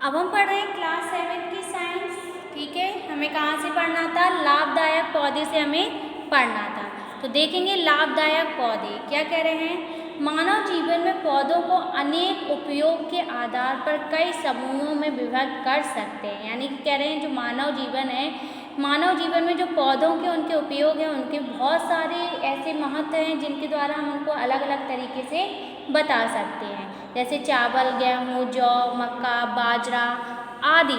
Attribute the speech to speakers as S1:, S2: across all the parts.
S1: अब हम पढ़ रहे हैं क्लास 7 की साइंस। ठीक है, हमें कहाँ से पढ़ना था? लाभदायक पौधे से हमें पढ़ना था। तो देखेंगे लाभदायक पौधे क्या कह रहे हैं। मानव जीवन में पौधों को अनेक उपयोग के आधार पर कई समूहों में विभक्त कर सकते हैं। यानी कि कह रहे हैं जो मानव जीवन है, मानव जीवन में जो पौधों के उनके उपयोग हैं, उनके बहुत सारे ऐसे महत्व हैं जिनके द्वारा हम उनको अलग अलग तरीके से बता सकते हैं। जैसे चावल, गेहूँ, जौ, मक्का, बाजरा आदि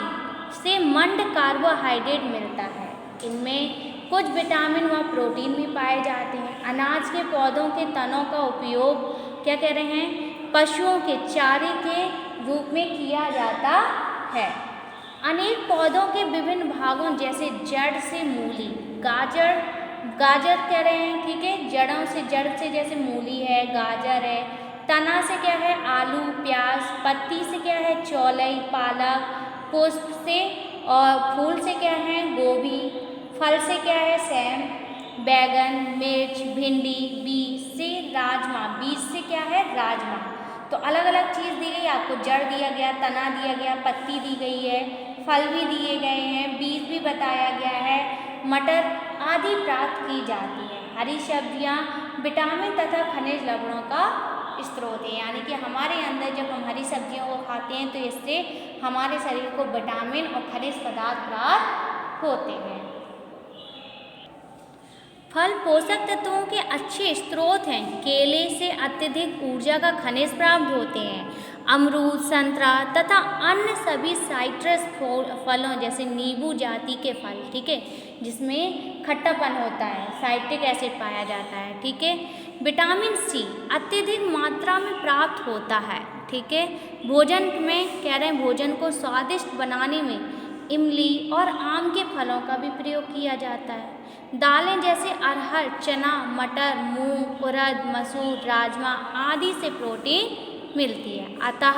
S1: से मंड कार्बोहाइड्रेट मिलता है। इनमें कुछ विटामिन व प्रोटीन भी पाए जाते हैं। अनाज के पौधों के तनों का उपयोग क्या कह रहे हैं, पशुओं के चारे के रूप में किया जाता है। अनेक पौधों के विभिन्न भागों जैसे जड़ से मूली, गाजर कह रहे हैं, ठीक है, जड़ से जैसे मूली है, गाजर है, तना से क्या है आलू, प्याज, पत्ती से क्या है चौलाई, पालक, पुष्प से और फूल से क्या है गोभी, फल से क्या है सेम, बैगन, मिर्च, भिंडी, बीज से राजमा, बीज से क्या है राजमा। तो अलग अलग चीज़ दी गई आपको, जड़ दिया गया, तना दिया गया, पत्ती दी गई है, फल भी दिए गए हैं, बीज भी बताया गया है, मटर आदि प्राप्त की जाती है। हरी सब्जियां विटामिन तथा खनिज लवणों का स्रोत है। यानी कि हमारे अंदर जब हम हरी सब्जियों को खाते हैं तो इससे हमारे शरीर को विटामिन और खनिज पदार्थ प्राप्त होते हैं। फल पोषक तत्वों के अच्छे स्रोत हैं। केले से अत्यधिक ऊर्जा का खनिज प्राप्त होते हैं। अमरूद, संतरा तथा अन्य सभी साइट्रस फलों जैसे नींबू जाति के फल, ठीक है, जिसमें खट्टापन होता है, साइट्रिक एसिड पाया जाता है, ठीक है। विटामिन सी अत्यधिक मात्रा में प्राप्त होता है, ठीक है। भोजन में कह रहे हैं भोजन को स्वादिष्ट बनाने में इमली और आम के फलों का भी प्रयोग किया जाता है। दालें जैसे अरहर, चना, मटर, मूंग, उड़द, मसूर, राजमा आदि से प्रोटीन मिलती है। अतः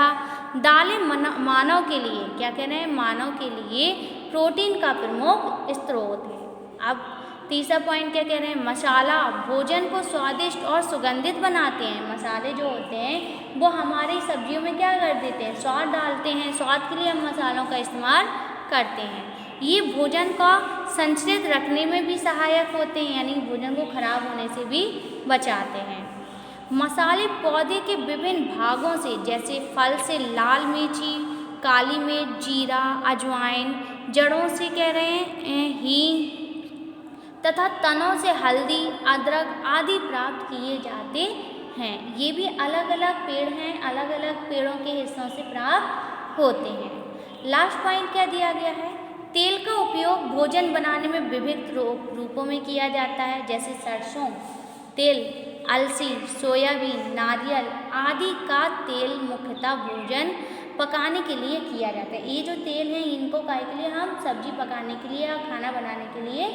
S1: दालें मानव के लिए क्या कह रहे हैं, मानव के लिए प्रोटीन का प्रमुख स्रोत है। अब तीसरा पॉइंट क्या कह रहे हैं, मसाला भोजन को स्वादिष्ट और सुगंधित बनाते हैं। मसाले जो होते हैं वो हमारी सब्जियों में क्या कर देते हैं, स्वाद डालते हैं। स्वाद के लिए हम मसालों का इस्तेमाल करते हैं। ये भोजन का संचित रखने में भी सहायक होते हैं, यानी भोजन को खराब होने से भी बचाते हैं। मसाले पौधे के विभिन्न भागों से जैसे फल से लाल मिर्ची, काली मिर्च, जीरा, अजवाइन, जड़ों से कह रहे हैं हींग तथा तनों से हल्दी, अदरक आदि प्राप्त किए जाते हैं। ये भी अलग अलग पेड़ हैं, अलग अलग पेड़ों के हिस्सों से प्राप्त होते हैं। लास्ट पॉइंट क्या दिया गया है, तेल का उपयोग भोजन बनाने में विविध रूपों में किया जाता है, जैसे सरसों तेल, अलसी, सोयाबीन, नारियल आदि का तेल मुख्यतः भोजन पकाने के लिए किया जाता है। ये जो तेल हैं इनको काय के लिए हम सब्जी पकाने के लिए या खाना बनाने के लिए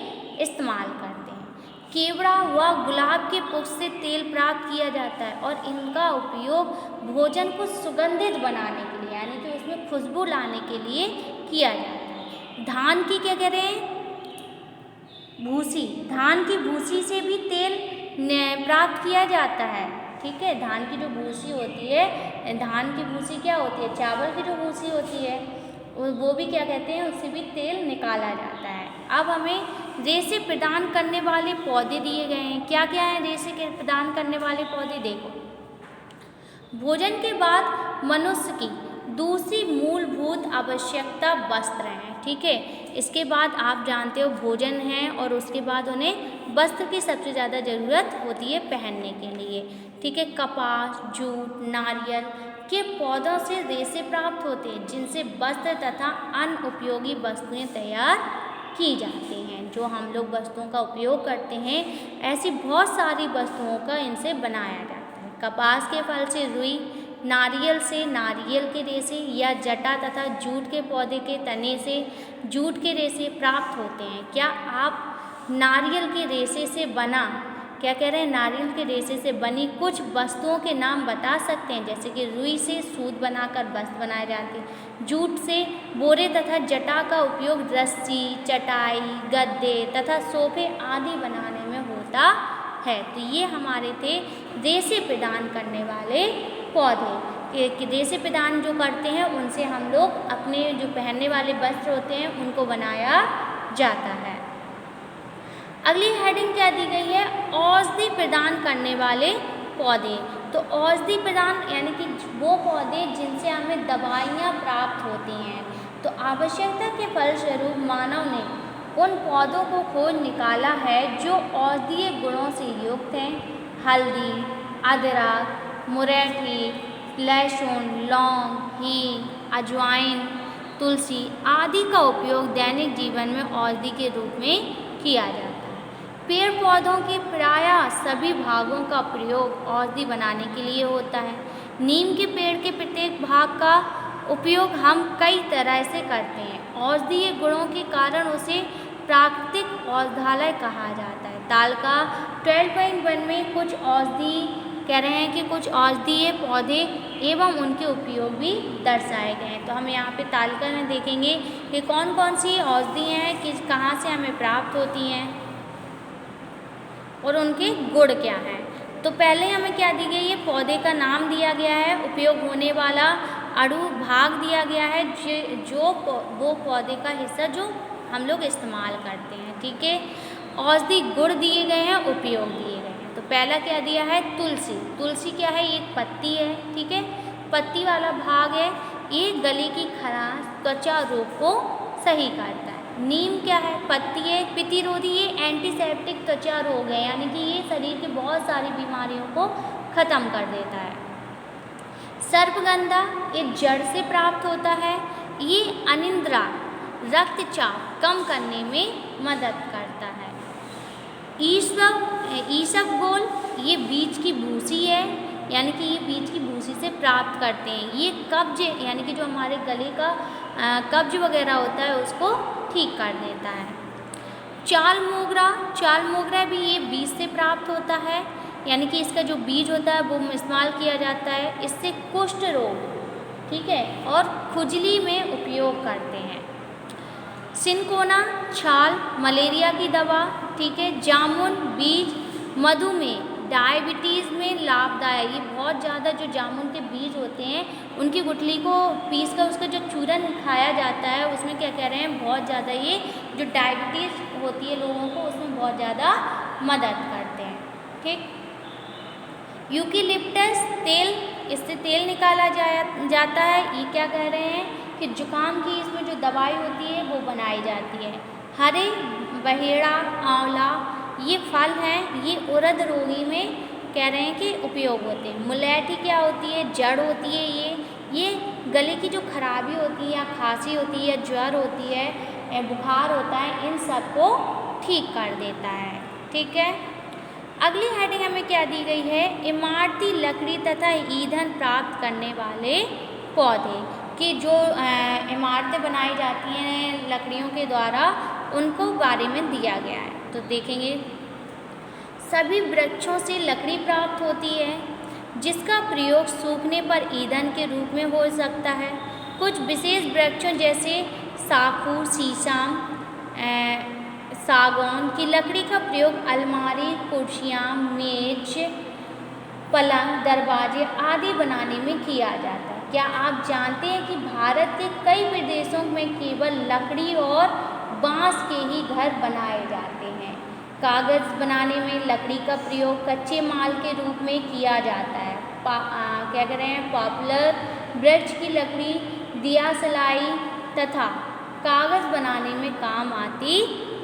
S1: इस्तेमाल करते हैं। केवड़ा व गुलाब के पुष्प से तेल प्राप्त किया जाता है और इनका उपयोग भोजन को सुगंधित बनाने के लिए, यानी कि उसमें खुशबू लाने के लिए किया जाता है। धान की क्या कह रहे हैं, भूसी, धान की भूसी से भी तेल प्राप्त किया जाता है, ठीक है। धान की जो भूसी होती है, धान की भूसी क्या होती है, चावल की जो भूसी होती है वो भी क्या कहते हैं, उससे भी तेल निकाला जाता है। अब हमें रेशे प्रदान करने वाले पौधे दिए गए हैं। क्या क्या है रेशे के प्रदान करने वाले पौधे, देखो। भोजन के बाद मनुष्य की दूसरी मूलभूत आवश्यकता वस्त्र है, ठीक है। इसके बाद आप जानते हो भोजन है और उसके बाद उन्हें वस्त्र की सबसे ज़्यादा ज़रूरत होती है पहनने के लिए, ठीक है। कपास, जूट, नारियल के पौधों से रेशे प्राप्त होते हैं जिनसे वस्त्र तथा अन्य उपयोगी वस्तुएं तैयार की जाती हैं। जो हम लोग वस्तुओं का उपयोग करते हैं, ऐसी बहुत सारी वस्तुओं का इनसे बनाया जाता है। कपास के फल से रुई, नारियल से नारियल के रेशे या जटा तथा जूट के पौधे के तने से जूट के रेशे प्राप्त होते हैं। क्या आप नारियल के रेशे से बना, क्या कह रहे हैं, नारियल के रेशे से बनी कुछ वस्तुओं के नाम बता सकते हैं, जैसे कि रुई से सूत बनाकर वस्त्र बनाए जाते हैं। जूट से बोरे तथा जटा का उपयोग रस्सी, चटाई, गद्दे तथा सोफे आदि बनाने में होता है। तो ये हमारे थे रेशे प्रदान करने वाले पौधे। कि देशी प्रदान जो करते हैं उनसे हम लोग अपने जो पहनने वाले वस्त्र होते हैं उनको बनाया जाता है। अगली हेडिंग क्या दी गई है, औषधि प्रदान करने वाले पौधे। तो औषधि प्रदान यानी कि वो पौधे जिनसे हमें दवाइयाँ प्राप्त होती हैं। तो आवश्यकता के फलस्वरूप मानव ने उन पौधों को खोज निकाला है जो औषधीय गुणों से युक्त हैं। हल्दी, अदरक, मुरेठी, लहसुन, लौंग, हींग, अजवाइन, तुलसी आदि का उपयोग दैनिक जीवन में औषधि के रूप में किया जाता है। पेड़ पौधों के प्रायः सभी भागों का प्रयोग औषधि बनाने के लिए होता है। नीम के पेड़ के प्रत्येक भाग का उपयोग हम कई तरह से करते हैं। औषधीय गुणों के कारण उसे प्राकृतिक औषधालय कहा जाता है। ताल का 12.1 में कुछ औषधि कह रहे हैं कि कुछ औषधीय पौधे एवं उनके उपयोग भी दर्शाए गए हैं। तो हम यहाँ पे तालिका में देखेंगे कि कौन कौन सी औषधियाँ हैं, किस कहाँ से हमें प्राप्त होती हैं और उनके गुण क्या हैं। तो पहले हमें क्या दी गई है, पौधे का नाम दिया गया है, उपयोग होने वाला अणु भाग दिया गया है, जो वो पौधे का हिस्सा जो हम लोग इस्तेमाल करते हैं। ठीक है, औषधि गुण दिए गए हैं, उपयोग दिए गए हैं। तो पहला क्या दिया है, तुलसी। तुलसी क्या है, एक पत्ती है। ठीक है, पत्ती वाला भाग है, ये गले की खराश, त्वचा रोग को सही करता है। नीम क्या है, पत्ती है, प्रतिरोधी, ये एंटीसेप्टिक त्वचा रोग है, यानी कि ये शरीर की बहुत सारी बीमारियों को ख़त्म कर देता है। सर्पगंधा ये जड़ से प्राप्त होता है, ये अनिद्रा रक्तचाप कम करने में मदद करता है। ईसबगोल ये बीज की भूसी है, यानी कि ये बीज की भूसी से प्राप्त करते हैं। ये कब्ज यानी कि जो हमारे गले का कब्ज वगैरह होता है उसको ठीक कर देता है। चाल मोगरा भी ये बीज से प्राप्त होता है, यानी कि इसका जो बीज होता है वो इस्तेमाल किया जाता है। इससे कुष्ठ रोग, ठीक है, और खुजली में उपयोग करते हैं। सिनकोना छाल, मलेरिया की दवा, ठीक है। जामुन बीज मधुमेह, डायबिटीज़ में लाभदायक, ये बहुत ज़्यादा जो जामुन के बीज होते हैं उनकी गुठली को पीस कर उसका जो चूरन खाया जाता है उसमें क्या कह रहे हैं, बहुत ज़्यादा ये जो डायबिटीज़ होती है लोगों को उसमें बहुत ज़्यादा मदद करते हैं। ठीक, यूकेलिप्टस तेल, इससे तेल निकाला जाता है। ये क्या कह रहे हैं कि जुकाम की इसमें जो दवाई होती है वो बनाई जाती है। हरे बहेड़ा, आंवला ये फल हैं, ये उड़द रोगी में कह रहे हैं कि उपयोग होते हैं। मुलेठी क्या होती है, जड़ होती है, ये गले की जो खराबी होती है या खांसी होती है या ज्वर होती है, बुखार होता है, इन सब को ठीक कर देता है। ठीक है, अगली हेडिंग हमें क्या दी गई है, इमारती लकड़ी तथा ईंधन प्राप्त करने वाले पौधे कि जो इमारतें बनाई जाती हैं लकड़ियों के द्वारा उनको बारे में दिया गया है। तो देखेंगे, सभी वृक्षों से लकड़ी प्राप्त होती है जिसका प्रयोग सूखने पर ईंधन के रूप में हो सकता है। कुछ विशेष वृक्षों जैसे साखू, शीशम, सागौन की लकड़ी का प्रयोग अलमारी, कुर्सियाँ, मेज, पलंग, दरवाजे आदि बनाने में किया जाता है। क्या आप जानते हैं कि भारत के कई प्रदेशों में केवल लकड़ी और बांस के ही घर बनाए जाते हैं। कागज़ बनाने में लकड़ी का प्रयोग कच्चे माल के रूप में किया जाता है। क्या कह रहे हैं, पॉपुलर वृक्ष की लकड़ी दिया सलाई तथा कागज़ बनाने में काम आती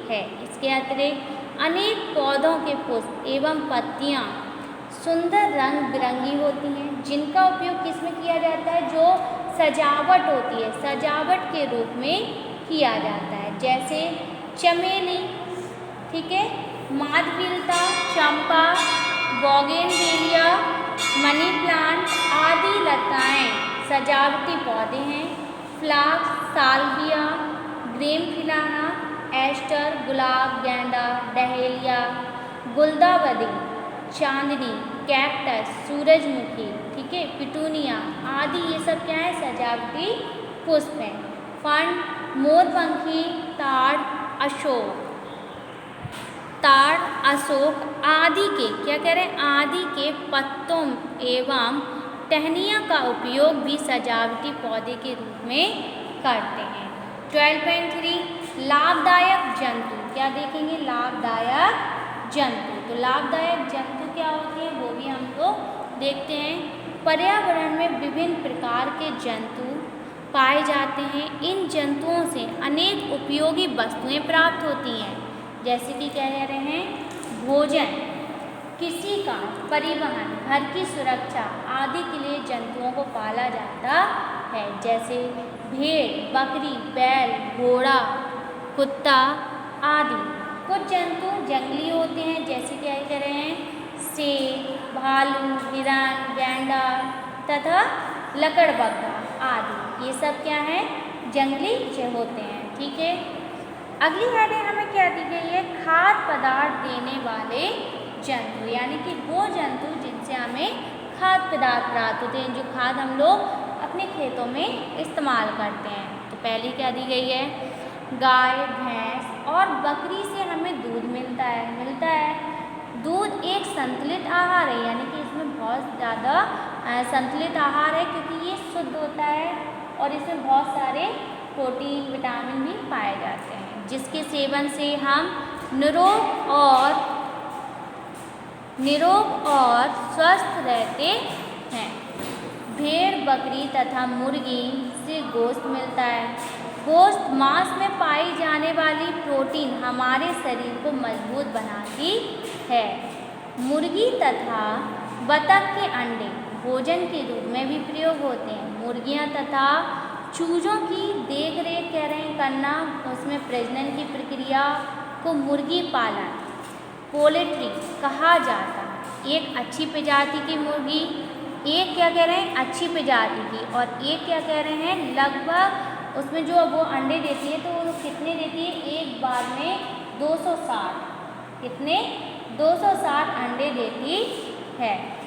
S1: है। इसके अतिरिक्त अनेक पौधों के पुष्प एवं पत्तियां सुंदर रंग बिरंगी होती हैं जिनका उपयोग किस में किया जाता है, जो सजावट होती है, सजावट के रूप में किया जाता है। जैसे चमेली, ठीक है, माधविलता, चंपा, बोगेनवेलिया, मनी प्लांट आदि लताएं सजावटी पौधे हैं। फ्लाक्स, साल्विया, ग्रेमफिलाना, एस्टर, गुलाब, गेंदा, डहेलिया, गुलदावदी, चांदनी, कैक्टस, सूरजमुखी, ठीक है, पिटूनिया आदि ये सब क्या है, सजावटी पुष्प हैं। फर्न, मोरपंखी, ताड़, अशोक आदि के क्या कह रहे हैं, आदि के पत्तों एवं टहनियों का उपयोग भी सजावटी पौधे के रूप में करते हैं। 12.3 लाभदायक जंतु, क्या देखेंगे? लाभदायक जंतु। तो लाभदायक जंतु क्या होते हैं वो भी हम लोग देखते हैं। पर्यावरण में विभिन्न प्रकार के जंतु पाए जाते हैं। इन जंतुओं से अनेक उपयोगी वस्तुएं प्राप्त होती हैं, जैसे कि क्या कह रहे हैं? भोजन, कृषि का, परिवहन, घर की सुरक्षा आदि के लिए जंतुओं को पाला जाता है, जैसे भेड़, बकरी, बैल, घोड़ा, कुत्ता आदि। कुछ जंतु जंगली होते हैं, जैसे क्या कह रहे हैं? शेर, भालू, हिरण, गैंडा तथा लकड़बग्घा आदि। ये सब क्या है? जंगली होते हैं। ठीक है। अगली हेडिंग हमें क्या दी गई है? खाद्य पदार्थ देने वाले जंतु, यानी कि वो जंतु जिनसे हमें खाद्य पदार्थ प्राप्त होते हैं, जो खाद हम लोग अपने खेतों में इस्तेमाल करते हैं। तो पहली क्या दी गई है? गाय, भैंस और बकरी से हमें दूध मिलता है। दूध एक संतुलित आहार है, यानी कि इसमें बहुत ज़्यादा संतुलित आहार है, क्योंकि ये शुद्ध होता है और इसमें बहुत सारे प्रोटीन, विटामिन भी पाए जाते हैं, जिसके सेवन से हम निरोग और स्वस्थ रहते हैं। भेड़, बकरी तथा मुर्गी से गोश्त मिलता है। गोश्त मांस में पाई जाने वाली प्रोटीन हमारे शरीर को मजबूत बनाती है। मुर्गी तथा बतख के अंडे भोजन के रूप में भी प्रयोग होते हैं। मुर्गियां तथा चूजों की देखरेख करना, उसमें प्रजनन की प्रक्रिया को मुर्गी पालन, पोल्ट्री कहा जाता है। एक अच्छी प्रजाति की मुर्गी, एक क्या कह रहे हैं? अच्छी प्रजाति की, और एक क्या कह रहे हैं? लगभग उसमें जो वो अंडे देती है, तो वो कितने देती है? एक बार में 260। कितने? 260 अंडे देती है।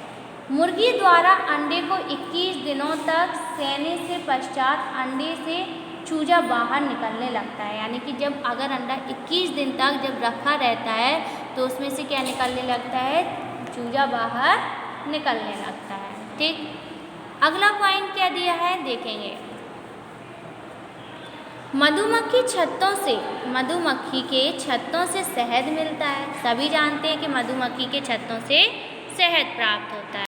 S1: मुर्गी द्वारा अंडे को 21 दिनों तक सेने से पश्चात अंडे से चूजा बाहर निकलने लगता है, यानी कि जब अगर अंडा 21 दिन तक जब रखा रहता है तो उसमें से क्या निकलने लगता है? चूजा बाहर निकलने लगता है। ठीक। अगला पॉइंट क्या दिया है देखेंगे। मधुमक्खी के छत्तों से शहद मिलता है। सभी जानते हैं कि मधुमक्खी के छत्तों से शहद प्राप्त होता है।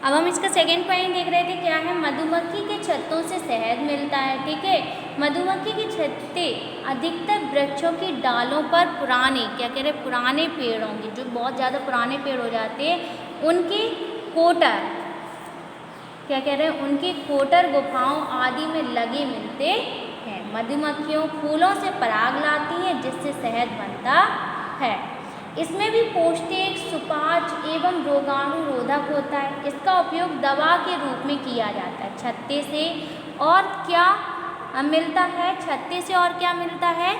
S1: अब हम इसका सेकेंड पॉइंट देख रहे थे, क्या है? मधुमक्खी के छत्तों से शहद मिलता है। ठीक है। मधुमक्खी की छत्तें अधिकतर वृक्षों की डालों पर पुराने, क्या कह रहे हैं? पुराने पेड़ों के, जो बहुत ज़्यादा पुराने पेड़ हो जाते हैं, उनके कोटर, क्या कह रहे हैं? उनके कोटर गुफाओं आदि में लगे मिलते हैं। मधुमक्खियों फूलों से पराग लाती हैं, जिससे शहद बनता है। इसमें भी पौष्टिक, सुपाच्य एवं रोगाणुरोधक होता है। इसका उपयोग दवा के रूप में किया जाता है। छत्ते से और क्या मिलता है? छत्ते से और क्या मिलता है?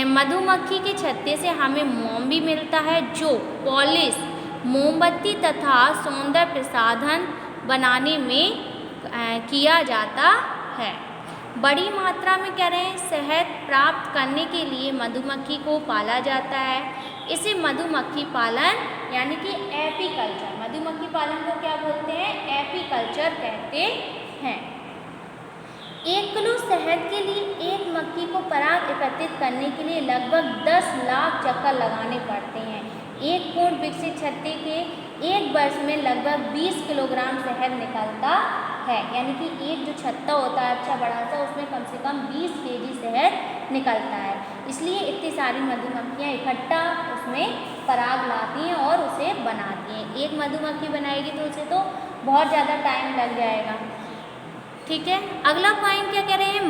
S1: मधुमक्खी के छत्ते से हमें मोम भी मिलता है, जो पॉलिश, मोमबत्ती तथा सौंदर्य प्रसाधन बनाने में किया जाता है। बड़ी मात्रा में कह रहे हैं शहद प्राप्त करने के लिए मधुमक्खी को पाला जाता है। इसे मधुमक्खी पालन यानी कि एपीकल्चर, मधुमक्खी पालन को क्या बोलते हैं? एपीकल्चर कहते हैं। 1 किलो शहद के लिए एक मक्खी को पराग एकत्रित करने के लिए लगभग 10 लाख चक्कर लगाने पड़ते हैं। एक पूर्ण विकसित छत्ते के एक वर्ष में लगभग 20 किलोग्राम शहद निकलता है, यानी कि एक जो छत्ता होता है अच्छा बड़ा सा, उसमें कम से कम 20 केजी शहद निकलता है। इसलिए इतनी सारी मधुमक्खियाँ इकट्ठा उसमें पराग लाती हैं और उसे बनाती हैं। एक मधुमक्खी बनाएगी तो उसे तो बहुत ज़्यादा टाइम लग जाएगा। ठीक है। अगला पॉइंट क्या कह रहे हैं?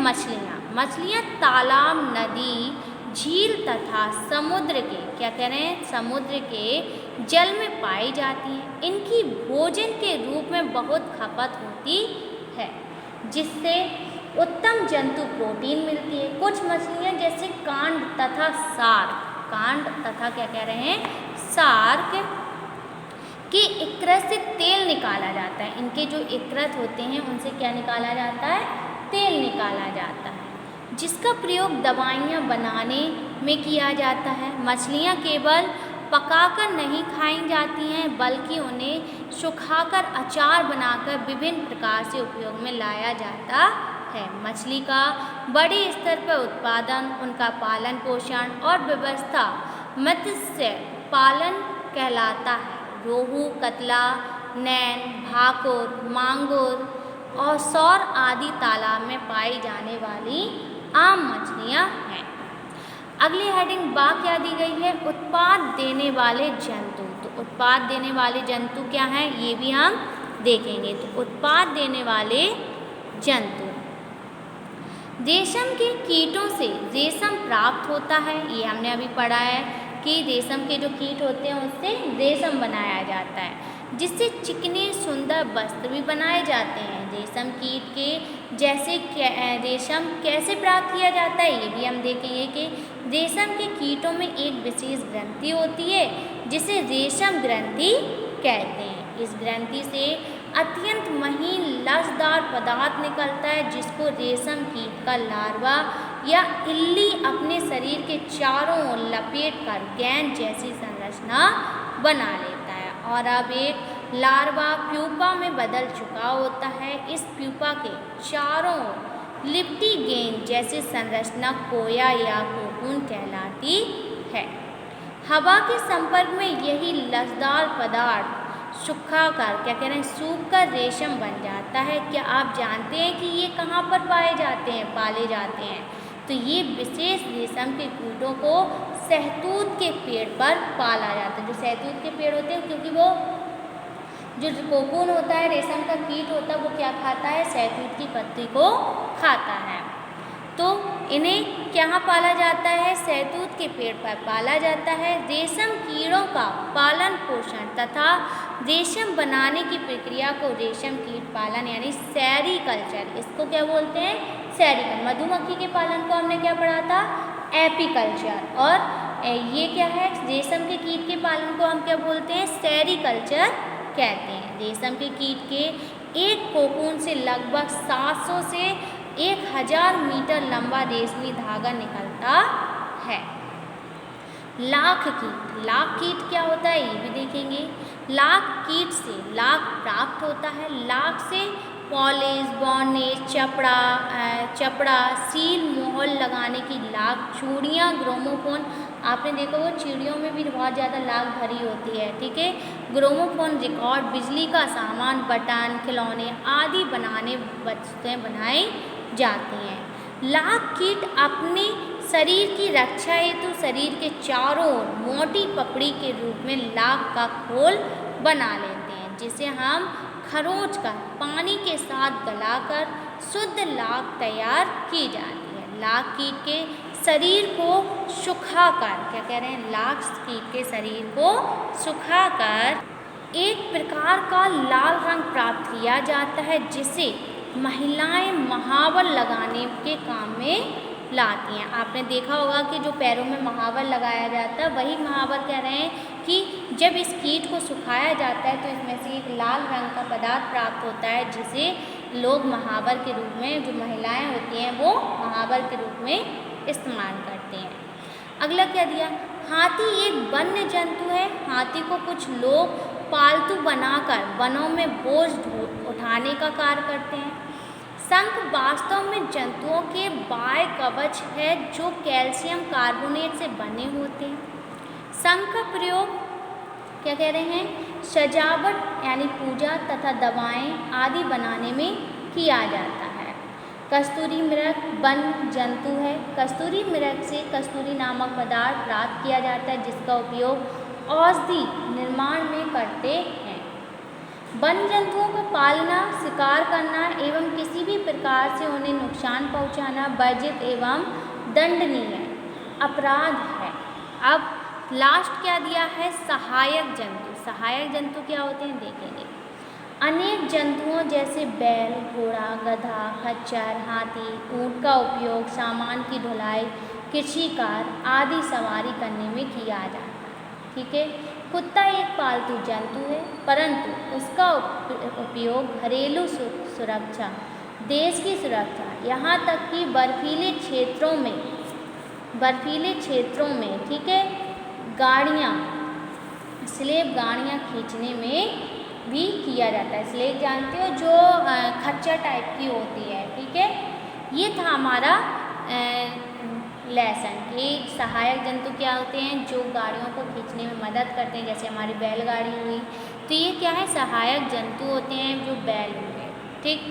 S1: मछलियाँ तालाब, नदी, झील तथा समुद्र के, क्या कह रहे हैं? समुद्र के जल में पाई जाती हैं। इनकी भोजन के रूप में बहुत खपत होती है, जिससे उत्तम जंतु प्रोटीन मिलती है। कुछ मछलियाँ जैसे कांड तथा सार्क, कांड तथा क्या कह रहे हैं? सार्क के इक्रत से तेल निकाला जाता है। इनके जो इक्रत होते हैं उनसे क्या निकाला जाता है? तेल निकाला जाता है, जिसका प्रयोग दवाइयाँ बनाने में किया जाता है। मछलियाँ केवल पकाकर नहीं खाई जाती हैं बल्कि उन्हें सुखाकर अचार बनाकर विभिन्न प्रकार से उपयोग में लाया जाता है। मछली का बड़े स्तर पर उत्पादन, उनका पालन पोषण और व्यवस्था मत्स्य पालन कहलाता है। रोहू, कतला, नैन, भाकुर, मांगुर और सौर आदि तालाब में पाई जाने वाली आम मछलियाँ हैं। अगली हेडिंग बा क्या दी गई है? उत्पाद देने वाले जंतु। तो उत्पाद देने वाले जंतु क्या हैं ये भी हम देखेंगे। तो उत्पाद देने वाले जंतु, रेशम के कीटों से रेशम प्राप्त होता है। ये हमने अभी पढ़ा है कि रेशम के जो कीट होते हैं उससे रेशम बनाया जाता है, जिससे चिकने सुंदर वस्त्र भी बनाए जाते हैं। रेशम कीट के जैसे रेशम कैसे प्राप्त किया जाता है ये भी हम देखेंगे कि रेशम के कीटों में एक विशेष ग्रंथि होती है जिसे रेशम ग्रंथि कहते हैं। इस ग्रंथि से अत्यंत महीन लसदार पदार्थ निकलता है जिसको रेशम कीट का लार्वा या इल्ली अपने शरीर के चारों ओर लपेट कर गेंद जैसी संरचना बना लेता है। और अब एक लार्वा प्यूपा में बदल चुका होता है। इस प्यूपा के चारों ओर लिपटी गेंद जैसी संरचना कोया या कोकून कहलाती है। हवा के संपर्क में यही लसदार पदार्थ सुखाकर क्या कह रहे हैं, सूख कर रेशम बन जाता है। क्या आप जानते हैं कि ये कहाँ पर पाए जाते हैं, पाले जाते हैं? तो ये विशेष रेशम के कीटों को सहतूत के पेड़ पर पाला जाता है। जो सहतूत के पेड़ होते हैं, क्योंकि वो जो कोकून होता है, रेशम का कीट होता है, वो क्या खाता है? सहतूत की पत्ती को खाता है। तो इन्हें कहाँ पाला जाता है? सहतूत के पेड़ पर पाला जाता है। रेशम कीड़ों का पालन पोषण तथा रेशम बनाने की प्रक्रिया को रेशम कीट पालन यानी सेरीकल्चर, इसको क्या बोलते हैं? सेरीकल्चर। मधुमक्खी के पालन को हमने क्या पढ़ा था? एपीकल्चर। और ये क्या है? रेशम के कीट के पालन को हम क्या बोलते हैं? सेरीकल्चर कहते हैं। रेशम के कीट के एक कोकून से लगभग 700 से 1000 मीटर लंबा रेशमी धागा निकलता है। लाख कीट। लाख कीट क्या होता है ये भी देखेंगे। लाख कीट से लाख प्राप्त होता है। लाख से पॉलिश, बॉर्निश, चपड़ा, सील, मोहर लगाने की लाख, चूड़ियाँ, ग्रामोफोन। आपने देखा वो चिड़ियों में भी बहुत ज़्यादा लाख भरी होती है, ठीक है। ग्रामोफोन, रिकॉर्ड, बिजली का सामान, बटन, खिलौने आदि बनाने वस्तुएँ बनाई जाती हैं। लाख कीट अपने शरीर की रक्षा हेतु शरीर के चारों ओर मोटी पपड़ी के रूप में लाख का खोल बना लेते हैं, जिसे हम खरोच कर पानी के साथ गलाकर शुद्ध लाख तैयार की जाती है। लाख कीट के शरीर को सुखाकर क्या कह रहे हैं? लाख कीट के शरीर को सुखाकर एक प्रकार का लाल रंग प्राप्त किया जाता है, जिसे महिलाएं महावर लगाने के काम में लाती हैं। आपने देखा होगा कि जो पैरों में महावर लगाया जाता है, वही महावर कह रहे हैं कि जब इस कीट को सुखाया जाता है तो इसमें से एक लाल रंग का पदार्थ प्राप्त होता है, जिसे लोग महावर के रूप में, जो महिलाएं होती हैं वो महावर के रूप में इस्तेमाल करते हैं। अगला क्या दिया? हाथी एक वन्य जंतु है। हाथी को कुछ लोग पालतू बनाकर वनों में बोझ उठाने का कार्य करते हैं। शंख वास्तव में जंतुओं के बाह्य कवच है जो कैल्शियम कार्बोनेट से बने होते हैं। शंख का प्रयोग क्या कह रहे हैं? सजावट यानी पूजा तथा दवाएं आदि बनाने में किया जाता है। कस्तूरी मृग वन जंतु है। कस्तूरी मृग से कस्तूरी नामक पदार्थ प्राप्त किया जाता है, जिसका उपयोग औषधि निर्माण में करते हैं। वन जंतुओं को पालना, शिकार करना एवं किसी भी प्रकार से उन्हें नुकसान पहुंचाना वर्जित एवं दंडनीय अपराध है। अब लास्ट क्या दिया है? सहायक जंतु। सहायक जंतु क्या होते हैं देखेंगे। अनेक जंतुओं जैसे बैल, घोड़ा, गधा, खच्चर, हाथी, ऊंट का उपयोग सामान की ढुलाई, कृषि कार्य आदि सवारी करने में किया जाता है, ठीक है। कुत्ता एक पालतू जंतु है, परंतु उसका उपयोग घरेलू सुरक्षा, देश की सुरक्षा, यहाँ तक कि बर्फीले क्षेत्रों में ठीक है, गाड़ियाँ स्लेब गाड़ियाँ खींचने में भी किया जाता है। स्लेब जानते हो, जो खच्चर टाइप की होती है, ठीक है। ये था हमारा लेसन कि सहायक जंतु क्या होते हैं, जो गाड़ियों को खींचने में मदद करते हैं, जैसे हमारी बैलगाड़ी हुई। तो ये क्या है, सहायक जंतु होते हैं, जो बैल हो गए, ठीक।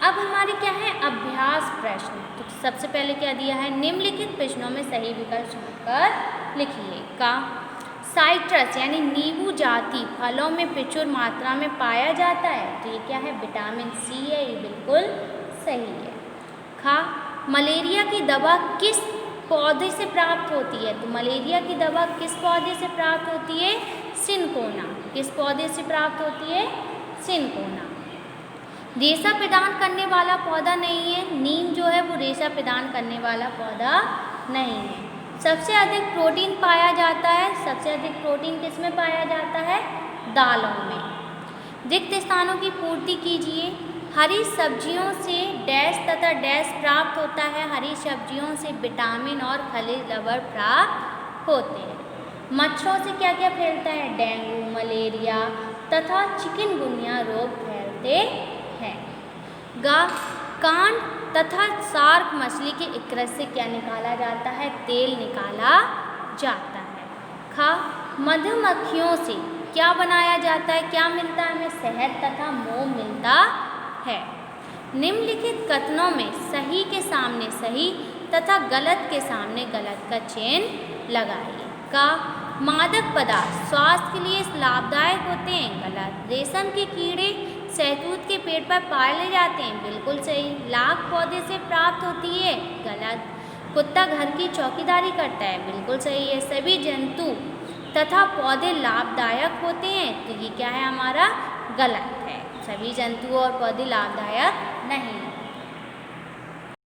S1: अब हमारे क्या है, अभ्यास प्रश्न। तो सबसे पहले क्या दिया है, निम्नलिखित प्रश्नों में सही विकल्प चुनकर लिखिए। का साइट्रस यानी नींबू जाति फलों में प्रचुर मात्रा में पाया जाता है। तो ये क्या है, विटामिन सी है, ये बिल्कुल सही है। खा मलेरिया की दवा किस पौधे से प्राप्त होती है। तो मलेरिया की दवा किस पौधे से प्राप्त होती है, सिनकोना। किस पौधे से प्राप्त होती है, सिनकोना। रेशा प्रदान करने वाला पौधा नहीं है, नीम जो है वो रेशा प्रदान करने वाला पौधा नहीं है। सबसे अधिक प्रोटीन पाया जाता है, सबसे अधिक प्रोटीन किस में पाया जाता है, दालों में। रिक्त स्थानों की पूर्ति कीजिए। हरी सब्जियों से डैश तथा डैश प्राप्त होता है। हरी सब्जियों से विटामिन और खनिज लवण प्राप्त होते हैं। मच्छरों से क्या क्या फैलता है, डेंगू, मलेरिया तथा चिकनगुनिया रोग फैलते हैं। कांड तथा शार्क मछली के इकरस से क्या निकाला जाता है, तेल निकाला जाता है। खा मधुमक्खियों से क्या बनाया जाता है, क्या मिलता है हमें, शहद तथा मोम मिलता है। निम्नलिखित कथनों में सही के सामने सही तथा गलत के सामने गलत का चिन्ह लगाइए। का मादक पदार्थ स्वास्थ्य के लिए लाभदायक होते हैं, गलत। रेशम के कीड़े शहतूत के पेड़ पर पाले जाते हैं, बिल्कुल सही। लाख पौधे से प्राप्त होती है, गलत। कुत्ता घर की चौकीदारी करता है, बिल्कुल सही है। सभी जंतु तथा पौधे लाभदायक होते हैं, तो ये क्या है हमारा, गलत है। सभी जंतु और पौधे लाभदायक नहीं है।